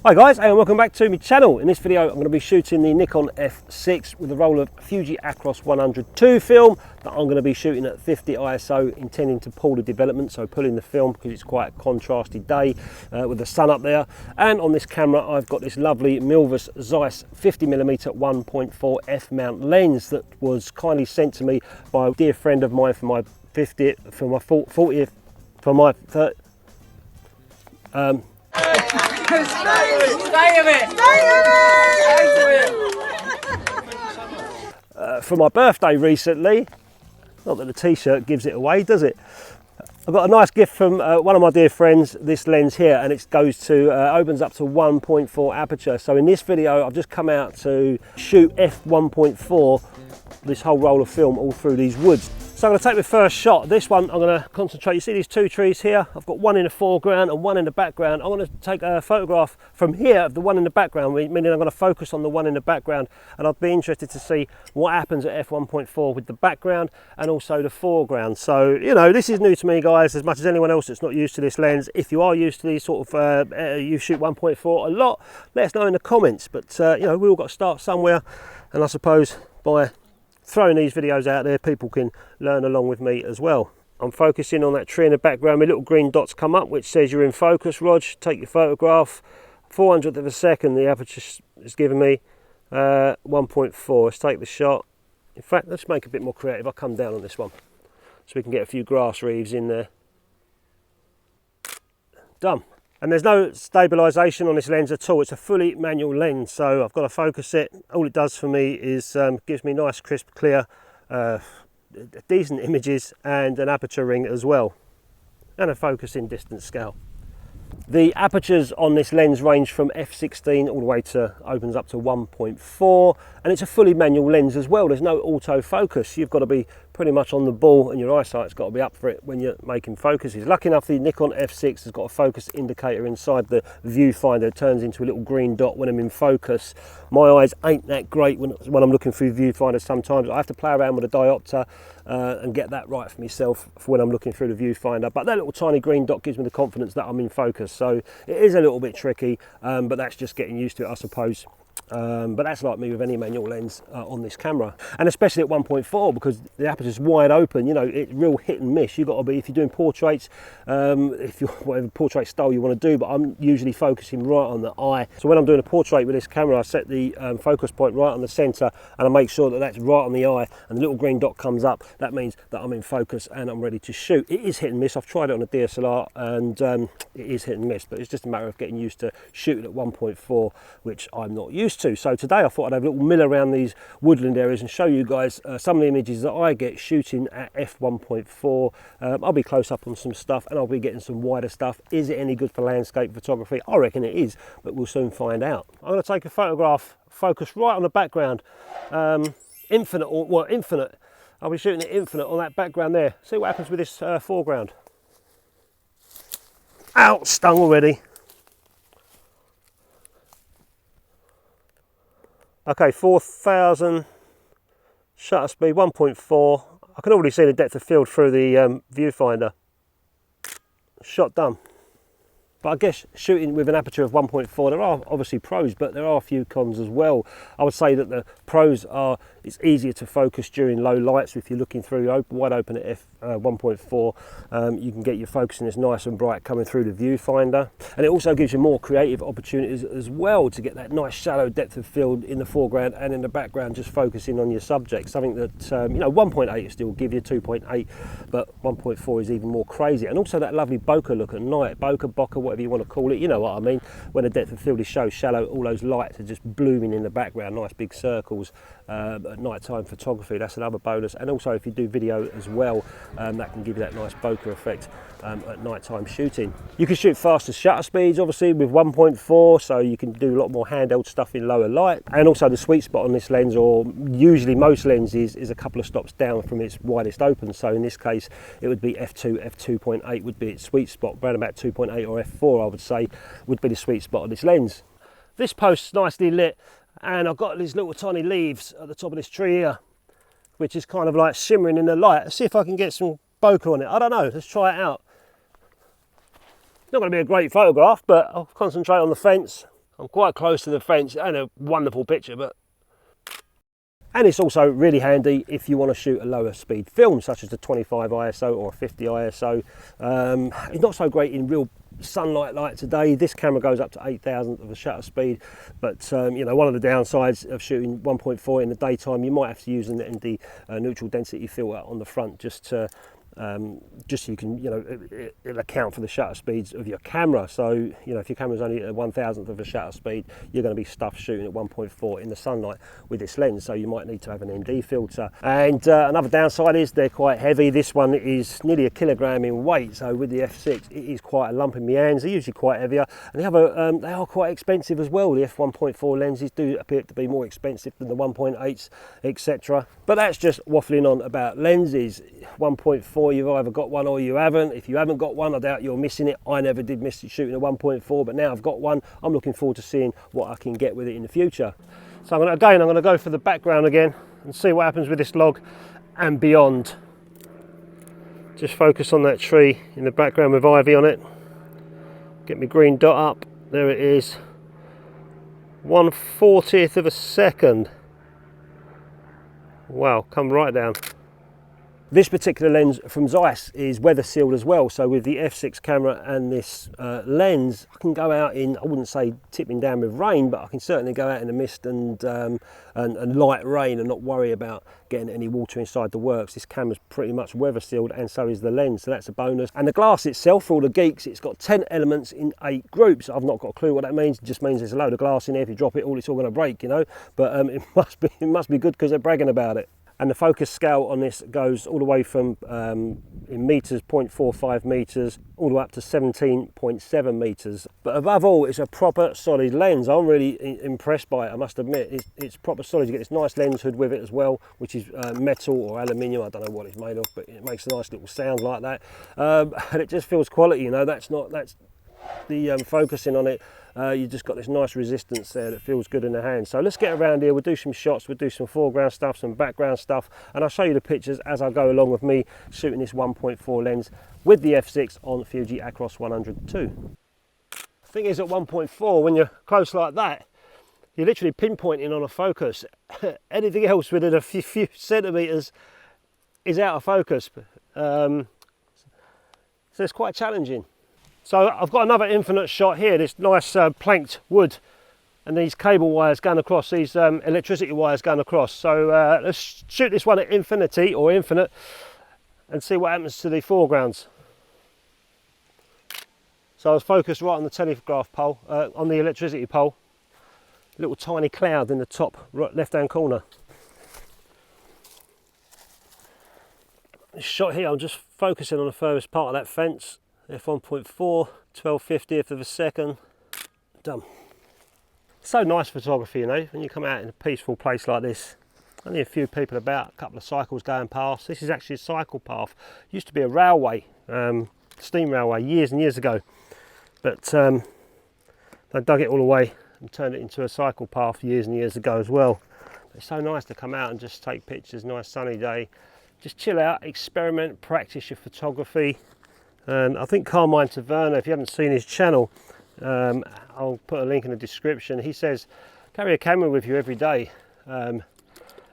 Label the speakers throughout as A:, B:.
A: Hi guys, and welcome back to my channel. In this video I'm going to be shooting the Nikon F6 with a roll of Fuji Acros 102 film that I'm going to be shooting at 50 ISO, intending to pull the development, so pulling the film because it's quite a contrasty day with the sun up there. And on this camera I've got this lovely MILVUS ZEISS 50mm 1.4 f-mount lens that was kindly sent to me by a dear friend of mine for my 50th, for my 40th, for my 30th. For my birthday recently. Not that the t-shirt gives it away, does it? I've got a nice gift from one of my dear friends, this lens here, and it goes to opens up to 1.4 aperture. So in this video I've just come out to shoot f1.4, this whole roll of film all through these woods. So I'm going to take my first shot. This one I'm going to concentrate. You see these two trees here? I've got one in the foreground and one in the background. I want to take a photograph from here of the one in the background, meaning I'm going to focus on the one in the background, and I'd be interested to see what happens at f1.4 with the background and also the foreground. So, you know, this is new to me, guys, as much as anyone else that's not used to this lens. If you are used to these sort of, you shoot 1.4 a lot, let us know in the comments. But, you know, we all got to start somewhere, and I suppose by throwing these videos out there, people can learn along with me as well. I'm focusing on that tree in the background. My little green dots come up which says you're in focus, Rog. Take your photograph. 400th of a second the aperture is giving me. 1.4. Let's take the shot. In fact, let's make a bit more creative. I'll come down on this one so we can get a few grass wreaths in there. Done. And there's no stabilisation on this lens at all. It's a fully manual lens, so I've got to focus it. All it does for me is gives me nice, crisp, clear, decent images and an aperture ring as well, and a focusing distance scale. The apertures on this lens range from f16 all the way to, opens up to 1.4, and it's a fully manual lens as well. There's no autofocus. You've got to be pretty much on the ball, and your eyesight's got to be up for it when you're making focuses. Lucky enough, the Nikon F6 has got a focus indicator inside the viewfinder. It turns into a little green dot when I'm in focus. My eyes ain't that great when I'm looking through viewfinders sometimes. I have to play around with a diopter and get that right for myself for when I'm looking through the viewfinder. But that little tiny green dot gives me the confidence that I'm in focus. So it is a little bit tricky, but that's just getting used to it, I suppose. But that's like me with any manual lens on this camera, and especially at 1.4 because the aperture's wide open. You know, it's real hit and miss. You've got to be, if you're doing portraits, if you're whatever portrait style you want to do, but I'm usually focusing right on the eye. So when I'm doing a portrait with this camera, I set the focus point right on the center, and I make sure that that's right on the eye, and the little green dot comes up. That means that I'm in focus and I'm ready to shoot. It is hit and miss. I've tried it on a DSLR and it is hit and miss, but it's just a matter of getting used to shooting at 1.4, which I'm not used to. So today I thought I'd have a little mill around these woodland areas and show you guys some of the images that I get shooting at f1.4. I'll be close up on some stuff and I'll be getting some wider stuff. Is it any good for landscape photography? I reckon it is, but we'll soon find out. I'm going to take a photograph, focus right on the background, infinite. I'll be shooting it infinite on that background there. See what happens with this foreground. Ow, stung already. Okay, 4,000 shutter speed, 1.4. I can already see the depth of field through the viewfinder. Shot done. But I guess shooting with an aperture of 1.4, there are obviously pros, but there are a few cons as well. I would say that the pros are, it's easier to focus during low lights. If you're looking through wide open at f1.4, you can get your focusing nice and bright coming through the viewfinder. And it also gives you more creative opportunities as well to get that nice shallow depth of field in the foreground and in the background, just focusing on your subject. Something that, you know, 1.8 will still give you 2.8, but 1.4 is even more crazy. And also that lovely bokeh look at night, bokeh, whatever you want to call it, you know what I mean, when the depth of field is so shallow, all those lights are just blooming in the background, nice big circles. At nighttime photography, that's another bonus. And also if you do video as well, that can give you that nice bokeh effect at nighttime shooting. You can shoot faster shutter speeds obviously with 1.4, so you can do a lot more handheld stuff in lower light. And also the sweet spot on this lens, or usually most lenses, is a couple of stops down from its widest open. So in this case it would be f2, f2.8 would be its sweet spot. Around about 2.8 or f4 I would say would be the sweet spot of this lens. This post's nicely lit, and I've got these little tiny leaves at the top of this tree here. which is kind of like shimmering in the light. Let's see if I can get some bokeh on it. I don't know, let's try it out. Not going to be a great photograph, but I'll concentrate on the fence. I'm quite close to the fence. It ain't a wonderful picture, but... And it's also really handy if you want to shoot a lower speed film, such as the 25 ISO or 50 ISO. It's not so great in real sunlight like today. This camera goes up to 8,000th of a shutter speed, but you know, one of the downsides of shooting 1.4 in the daytime, you might have to use an ND neutral density filter on the front just so you can, you know, it'll account for the shutter speeds of your camera. So, you know, if your camera's only at 1,000th of a shutter speed, you're going to be stuffed shooting at 1.4 in the sunlight with this lens. So you might need to have an ND filter. And another downside is they're quite heavy. This one is nearly 1 kilogram in weight. So with the F6, it is quite a lump in my hands. They're usually quite heavier, and they are quite expensive as well. The F1.4 lenses do appear to be more expensive than the 1.8s, etc. But that's just waffling on about lenses. 1.4, you've either got one or you haven't. If you haven't got one, I doubt you're missing it. I never did miss shooting a 1.4, but now I've got one. I'm looking forward to seeing what I can get with it in the future. So I'm going to go for the background again and see what happens with this log and beyond. Just focus on that tree in the background with ivy on it. Get my green dot up. There it is. 1/40th of a second. Wow, come right down. This particular lens from Zeiss is weather sealed as well, so with the F6 camera and this lens, I can go out in, I wouldn't say tipping down with rain, but I can certainly go out in the mist and light rain and not worry about getting any water inside the works. This camera's pretty much weather sealed, and so is the lens, so that's a bonus. And the glass itself, for all the geeks, it's got 10 elements in 8 groups. I've not got a clue what that means. It just means there's a load of glass in there. If you drop it all, it's all going to break, you know, but it must be good because they're bragging about it. And the focus scale on this goes all the way from in meters, 0.45 meters, all the way up to 17.7 meters. But above all, it's a proper solid lens. I'm really impressed by it, I must admit. It's proper solid. You get this nice lens hood with it as well, which is metal or aluminium. I don't know what it's made of, but it makes a nice little sound like that. And it just feels quality, you know. That's the focusing on it. You just got this nice resistance there that feels good in the hand. So let's get around here, we'll do some shots, we'll do some foreground stuff, some background stuff, and I'll show you the pictures as I go along with me shooting this 1.4 lens with the F6 on Fuji Acros 100 II. The thing is, at 1.4, when you're close like that, you're literally pinpointing on a focus. Anything else within a few centimeters is out of focus. So it's quite challenging. So I've got another infinite shot here, this nice planked wood and these cable wires going across, these electricity wires going across. So let's shoot this one at infinity or infinite and see what happens to the foregrounds. So I was focused right on the telegraph pole, on the electricity pole. Little tiny cloud in the top right left hand corner. This shot here, I'm just focusing on the furthest part of that fence. F1.4, 12/50th of a second, done. So nice photography, you know, when you come out in a peaceful place like this. Only a few people about, a couple of cycles going past. This is actually a cycle path. Used to be a railway, steam railway, years and years ago. But they dug it all away and turned it into a cycle path years and years ago as well. But it's so nice to come out and just take pictures, nice sunny day. Just chill out, experiment, practice your photography. And I think Carmine, if you haven't seen his channel, I'll put a link in the description. He says carry a camera with you every day and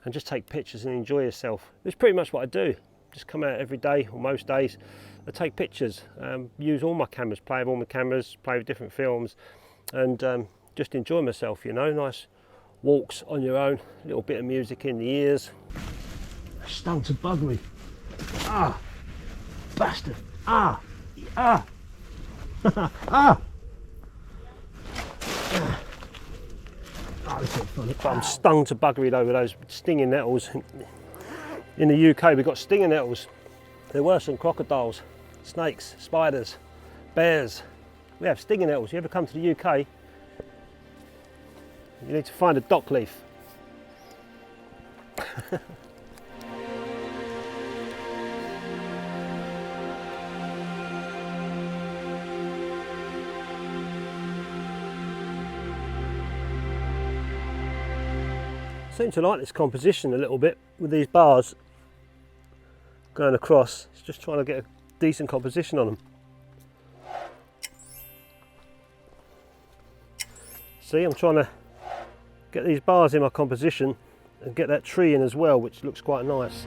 A: just take pictures and enjoy yourself. It's pretty much what I do. Just come out every day or most days and take pictures. Use all my cameras, play with all my cameras, play with different films, and just enjoy myself, you know. Nice walks on your own, a little bit of music in the ears. Stung to buggery. Ah, bastard. Ah, ah, ah. Oh, this is funny. But I'm stung to buggery over those stinging nettles. In the UK, we've got stinging nettles. They're worse than crocodiles, snakes, spiders, bears. We have stinging nettles. You ever come to the UK, you need to find a dock leaf. seem to like this composition a little bit with these bars going across. It's just trying to get a decent composition on them. See, I'm trying to get these bars in my composition and get that tree in as well, which looks quite nice.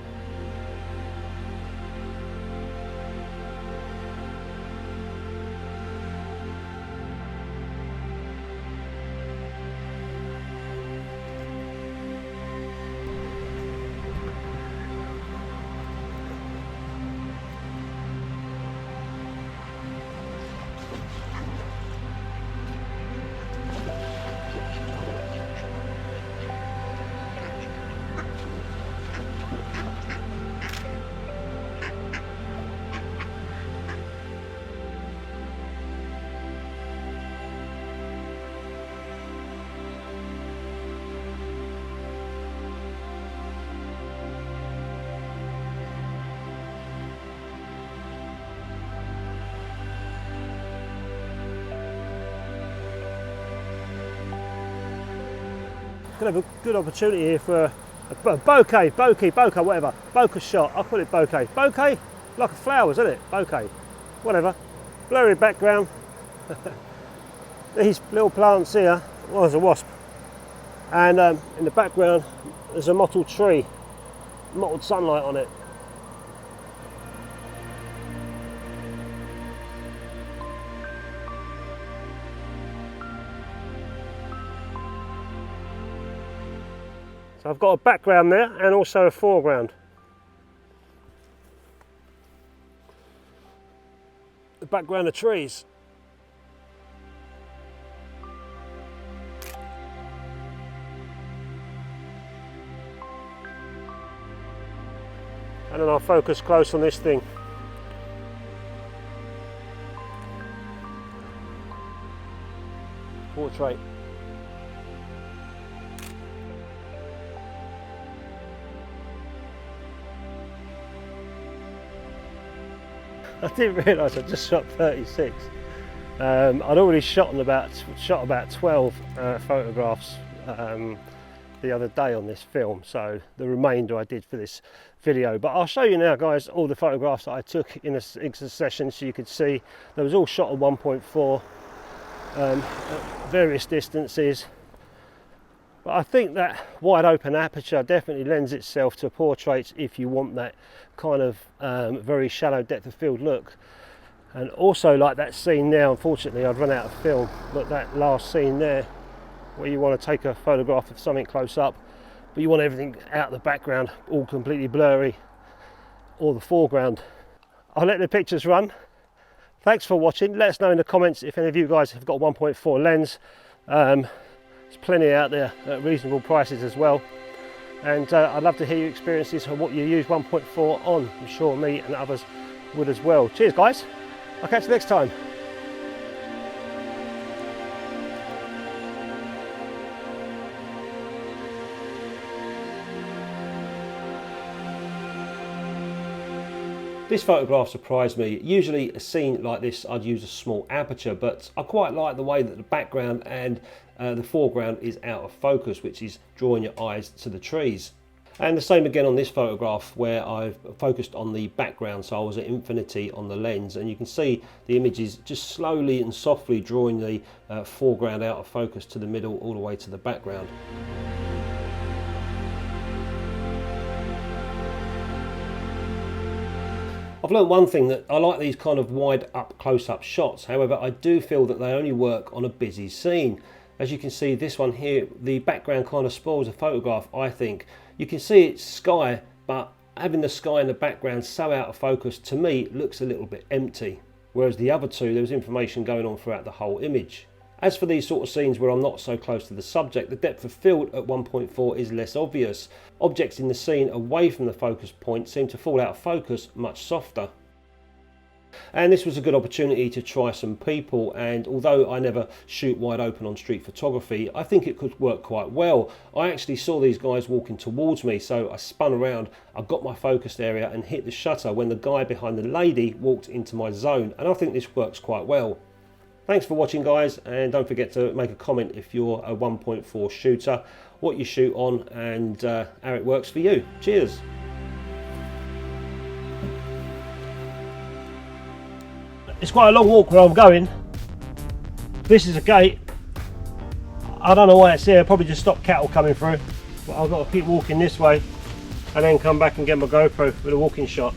A: Gonna have a good opportunity here for a bokeh, whatever. Bokeh shot, I'll call it bokeh. Bokeh? Like a flowers, isn't it? Bokeh. Whatever. Blurry background. These little plants here, well, there's a wasp. And in the background, there's a mottled tree. Mottled sunlight on it. So I've got a background there and also a foreground. The background of trees. And then I'll focus close on this thing. Portrait. I didn't realise I just shot 36. I'd already shot about 12 photographs the other day on this film, so the remainder I did for this video. But I'll show you now, guys, all the photographs that I took in a succession, so you could see they was all shot at 1.4 at various distances. But I think that wide open aperture definitely lends itself to portraits if you want that kind of very shallow depth of field look. And also, like that scene now, unfortunately I'd run out of film, but that last scene there where you want to take a photograph of something close up but you want everything out of the background all completely blurry, or the foreground. I'll let the pictures run. Thanks for watching. Let us know in the comments if any of you guys have got a 1.4 lens. There's plenty out there at reasonable prices as well, and I'd love to hear your experiences on what you use 1.4 on. I'm sure me and others would as well. Cheers, guys. I'll catch you next time. This photograph surprised me. Usually a scene like this I'd use a small aperture, but I quite like the way that the background and the foreground is out of focus, which is drawing your eyes to the trees. And the same again on this photograph, where I've focused on the background, so I was at infinity on the lens, and you can see the images just slowly and softly drawing the foreground out of focus to the middle all the way to the background. I've learned one thing, that I like these kind of wide up close-up shots. However, I do feel that they only work on a busy scene. As you can see, this one here, the background kind of spoils the photograph, I think. You can see it's sky, but having the sky in the background so out of focus, to me, looks a little bit empty. Whereas the other two, there was information going on throughout the whole image. As for these sort of scenes where I'm not so close to the subject, the depth of field at 1.4 is less obvious. Objects in the scene away from the focus point seem to fall out of focus much softer. And this was a good opportunity to try some people, and although I never shoot wide open on street photography, I think it could work quite well. I actually saw these guys walking towards me, so I spun around, I got my focused area and hit the shutter when the guy behind the lady walked into my zone, and I think this works quite well. Thanks for watching, guys, and don't forget to make a comment if you're a 1.4 shooter, what you shoot on, and how it works for you. Cheers. It's quite a long walk where I'm going. This is a gate. I don't know why it's here, probably just stop cattle coming through, but I've got to keep walking this way and then come back and get my GoPro with a walking shot.